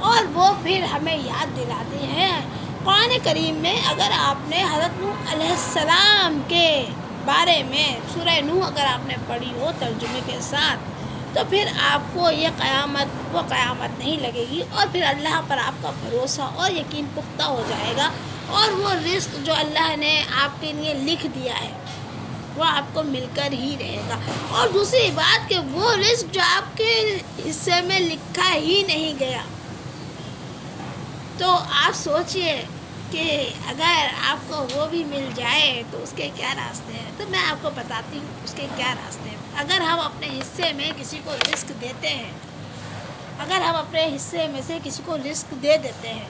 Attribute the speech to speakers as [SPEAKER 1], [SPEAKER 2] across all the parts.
[SPEAKER 1] اور وہ پھر ہمیں یاد دلاتے ہیں قرآن کریم میں. اگر آپ نے حضرت نوح علیہ السلام کے بارے میں سورہ نوح اگر آپ نے پڑھی ہو ترجمے کے ساتھ تو پھر آپ کو یہ قیامت وہ قیامت نہیں لگے گی، اور پھر اللہ پر آپ کا بھروسہ اور یقین پختہ ہو جائے گا، اور وہ رزق جو اللہ نے آپ کے لیے لکھ دیا ہے وہ آپ کو مل کر ہی رہے گا. اور دوسری بات کہ وہ رزق جو آپ کے حصے میں لکھا ہی نہیں گیا، تو آپ سوچئے کہ اگر آپ کو وہ بھی مل جائے تو اس کے کیا راستے ہیں. تو میں آپ کو بتاتی ہوں اس کے کیا راستے ہیں. اگر ہم اپنے حصے میں کسی کو رزق دیتے ہیں، اگر ہم اپنے حصے میں سے کسی کو رزق دے دیتے ہیں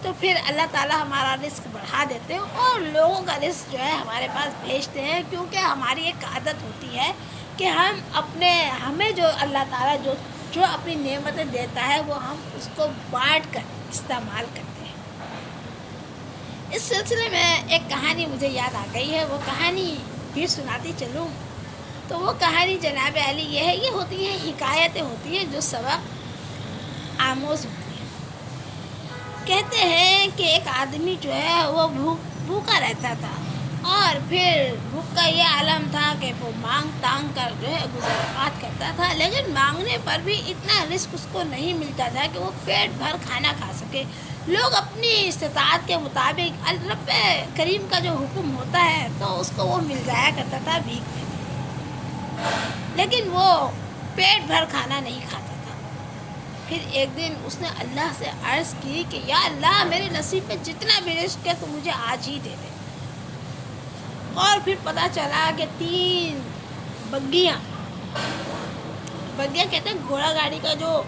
[SPEAKER 1] تو پھر اللہ تعالیٰ ہمارا رزق بڑھا دیتے ہیں، اور لوگوں کا رزق جو ہے ہمارے پاس بھیجتے ہیں. کیونکہ ہماری ایک عادت ہوتی ہے کہ ہمیں جو اللہ تعالیٰ جو اپنی نعمتیں دیتا ہے وہ ہم اس کو بانٹ کر استعمال کرتے ہیں. اس سلسلے میں ایک کہانی مجھے یاد آ گئی ہے، وہ کہانی بھی سناتی چلوں. تو وہ کہانی جناب علی یہ ہے، یہ ہوتی ہیں حکایتیں ہوتی ہیں جو سبق آموز ہوتی ہیں. کہتے ہیں کہ ایک آدمی جو ہے وہ بھوکا رہتا تھا، اور پھر بھوک کا یہ عالم تھا کہ وہ مانگ تانگ کر جو ہے گزارات کرتا تھا، لیکن مانگنے پر بھی اتنا رزق اس کو نہیں ملتا تھا کہ وہ پیٹ بھر کھانا کھا سکے. لوگ اپنی استطاعت کے مطابق رب کریم کا جو حکم ہوتا ہے تو اس کو وہ مل جایا کرتا تھا بھیک میں، لیکن وہ پیٹ بھر کھانا نہیں کھاتا تھا. پھر ایک دن اس نے اللہ سے عرض کی کہ یا اللہ، میرے نصیب میں جتنا بھی رزق ہے تو مجھے آج ہی دے دے. اور پھر پتہ چلا کہ 3 بگیاں کہتے ہیں گھوڑا گاڑی کا جو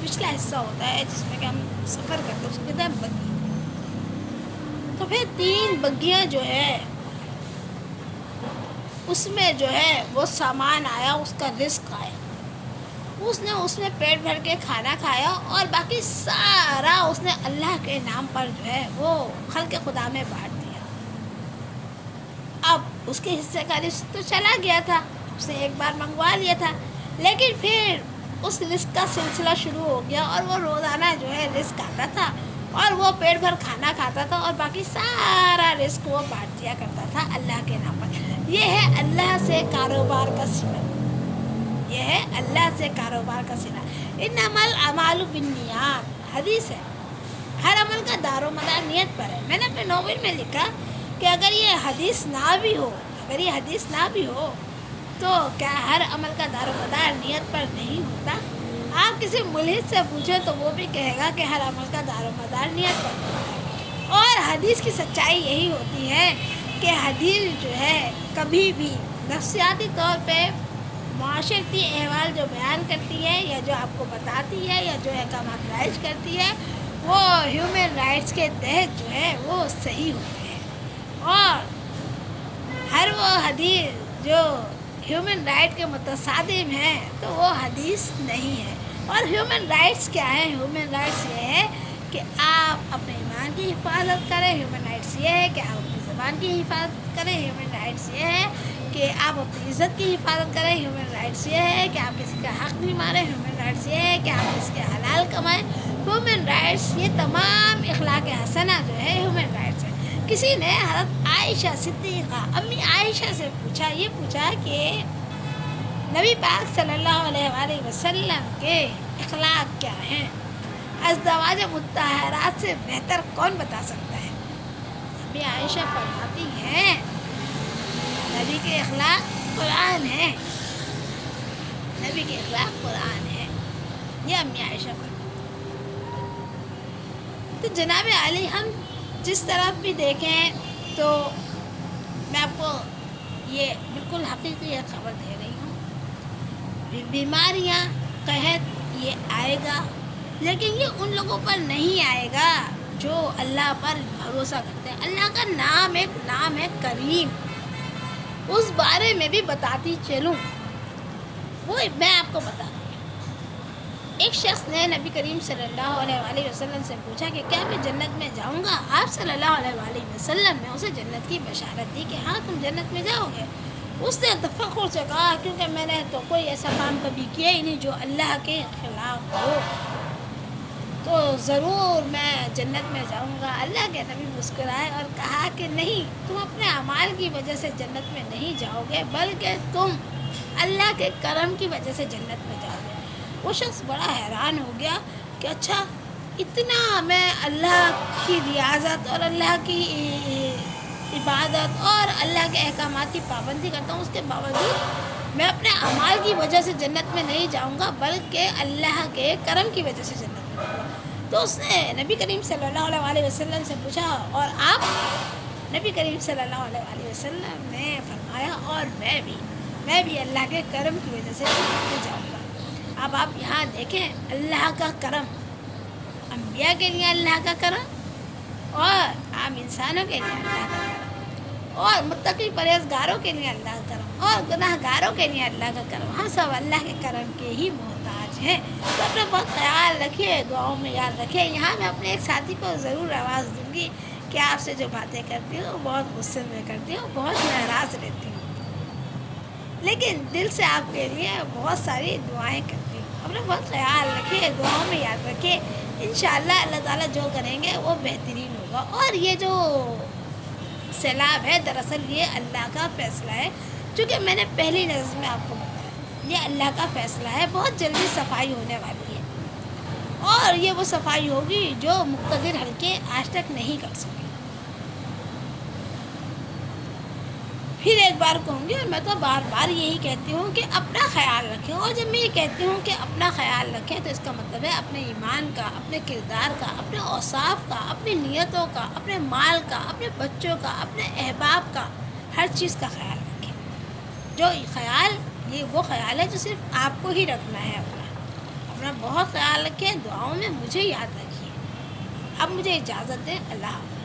[SPEAKER 1] پچھلا حصہ ہوتا ہے جس میں کہ ہم سفر کرتے ہیں اس کو کہتے ہیں بگی. تو پھر 3 بگیاں جو ہے اس میں جو ہے وہ سامان آیا، اس کا رزق آیا. اس نے پیٹ بھر کے کھانا کھایا، اور باقی سارا اس نے اللہ کے نام پر جو ہے وہ خلق خدا میں بانٹ دیا. اب اس کے حصے کا رزق تو چلا گیا تھا، اس نے ایک بار منگوا لیا تھا، لیکن پھر اس رزق کا سلسلہ شروع ہو گیا، اور وہ روزانہ جو ہے رزق آتا تھا، اور وہ پیٹ بھر کھانا کھاتا تھا، اور باقی سارا رزق وہ بانٹ دیا کرتا تھا اللہ کے نام پر. یہ ہے اللہ سے کاروبار کا صلہ، یہ ہے اللہ سے کاروبار کا صلہ. انما الاعمال بالنیات حدیث ہے، ہر عمل کا دار و مدار نیت پر ہے. میں نے اپنے ناول میں لکھا کہ اگر یہ حدیث نہ بھی ہو تو کیا ہر عمل کا دار و مدار نیت پر نہیں ہوتا؟ آپ کسی ملحد سے پوچھیں تو وہ بھی کہے گا کہ ہر عمل کا دار و مدار نیت پر ہوتا ہے. اور حدیث کی سچائی یہی ہوتی ہے کہ حدیث جو ہے کبھی بھی نفسیاتی طور پہ معاشرتی احوال جو بیان کرتی ہے یا جو آپ کو بتاتی ہے یا جو احکامات رائج کرتی ہے وہ ہیومن رائٹس کے تحت جو ہے وہ صحیح ہوتے ہیں. اور ہر وہ حدیث جو ہیومن رائٹ کے متصادم ہے تو وہ حدیث نہیں ہے. اور ہیومن رائٹس کیا ہے؟ ہیومن رائٹس یہ ہے کہ آپ اپنے ایمان کی حفاظت کریں. ہیومن رائٹس یہ ہے کہ آپ اپنی زبان کی حفاظت کریں. ہیومن رائٹس یہ ہے کہ آپ اپنی عزت کی حفاظت کریں. ہیومن رائٹس یہ ہے کہ آپ کسی کا حق نہیں ماریں. ہیومن رائٹس یہ ہے کہ آپ کسی کے حلال کمائیں. ہیومن رائٹس یہ تمام اخلاق حسنہ جو ہے ہیومن رائٹس ہے. کسی نے حضرت عائشہ صدیقہ امی عائشہ سے پوچھا کہ نبی پاک صلی اللہ علیہ وآلہ وسلم کے اخلاق کیا ہیں؟ ازواج مطہرات سے بہتر کون بتا سکتا ہے؟ امی عائشہ فرماتی ہیں نبی کے اخلاق قرآن ہے. نبی کے اخلاق قرآن ہے. یہ امی عائشہ فرماتی. تو جناب علی ہم جس طرف بھی دیکھیں تو میں آپ کو یہ بالکل حقیقی خبر دے رہی ہوں، بیماریاں قحط یہ آئے گا، لیکن یہ ان لوگوں پر نہیں آئے گا جو اللہ پر بھروسہ کرتے ہیں. اللہ کا ایک نام ہے کریم، اس بارے میں بھی بتاتی چلوں. وہ میں آپ کو بتا دوں. ایک شخص نے نبی کریم صلی اللہ علیہ وآلہ وسلم سے پوچھا کہ کیا میں جنت میں جاؤں گا؟ آپ صلی اللہ علیہ وآلہ وسلم نے اسے جنت کی بشارت دی کہ ہاں تم جنت میں جاؤ گے. اس نے تفخر سے کہا کیونکہ میں نے تو کوئی ایسا کام کبھی کیا ہی نہیں جو اللہ کے خلاف ہو. تو ضرور میں جنت میں جاؤں گا۔ اللہ کے نبی مسکرائے اور کہا کہ نہیں، تم اپنے اعمال کی وجہ سے جنت میں نہیں جاؤ گے، بلکہ تم اللہ کے کرم کی وجہ سے جنت میں جاؤ گے۔ وہ شخص بڑا حیران ہو گیا کہ اچھا، اتنا میں اللہ کی ریاضت اور اللہ کی عبادت اور اللہ کے احکامات کی پابندی کرتا ہوں، اس کے باوجود میں اپنے اعمال کی وجہ سے جنت میں نہیں جاؤں گا، بلکہ اللہ کے کرم کی وجہ سے جنت میں جاؤں گا۔ تو اس نے نبی کریم صلی اللہ علیہ وسلم سے پوچھا، اور آپ؟ نبی کریم صلی اللہ علیہ وسلم نے فرمایا، اور میں بھی اللہ کے کرم کی وجہ سے جنت میں جاؤں گا۔ اب آپ یہاں دیکھیں اللہ کا کرم، انبیاء کے لیے اللہ کا کرم اور عام انسانوں کے لیے اللہ کا کرم، اور متقی پرہیزگاروں کے لیے اللہ کا کرم، اور گناہ گاروں کے لیے اللہ کا کرم۔ ہم سب اللہ کے کرم کے ہی محتاج ہیں۔ تو اپنا بہت خیال رکھیے، دعاؤں میں یاد رکھیے۔ یہاں میں اپنے ایک ساتھی کو ضرور آواز دوں گی کہ آپ سے جو باتیں کرتی ہوں بہت غصے میں کرتی ہوں، بہت ناراض رہتی ہوں، لیکن دل سے آپ کے لیے بہت ساری دعائیں کرتی ہوں۔ اپنا بہت خیال رکھیے، دعاؤں میں یاد رکھیے۔ انشاءاللہ اللہ تعالیٰ جو کریں گے وہ بہترین ہوگا۔ اور یہ جو سیلاب ہے، دراصل یہ اللہ کا فیصلہ ہے، چونکہ میں نے پہلی نظر میں آپ کو بتایا یہ اللہ کا فیصلہ ہے۔ بہت جلدی صفائی ہونے والی ہے، اور یہ وہ صفائی ہوگی جو مقتدر حلقے آج تک نہیں کر سکے۔ پھر ایک بار کہوں گی، اور میں تو بار بار یہی کہتی ہوں کہ اپنا خیال رکھیں۔ اور جب میں یہ کہتی ہوں کہ اپنا خیال رکھیں تو اس کا مطلب ہے اپنے ایمان کا، اپنے کردار کا، اپنے اوصاف کا، اپنی نیتوں کا، اپنے مال کا، اپنے بچوں کا، اپنے احباب کا، ہر چیز کا خیال رکھیں۔ جو خیال، یہ وہ خیال ہے جو صرف آپ کو ہی رکھنا ہے۔ اپنا بہت خیال رکھیں، دعاؤں میں مجھے یاد رکھیے۔ اب مجھے اجازت دیں، اللہ حافظ۔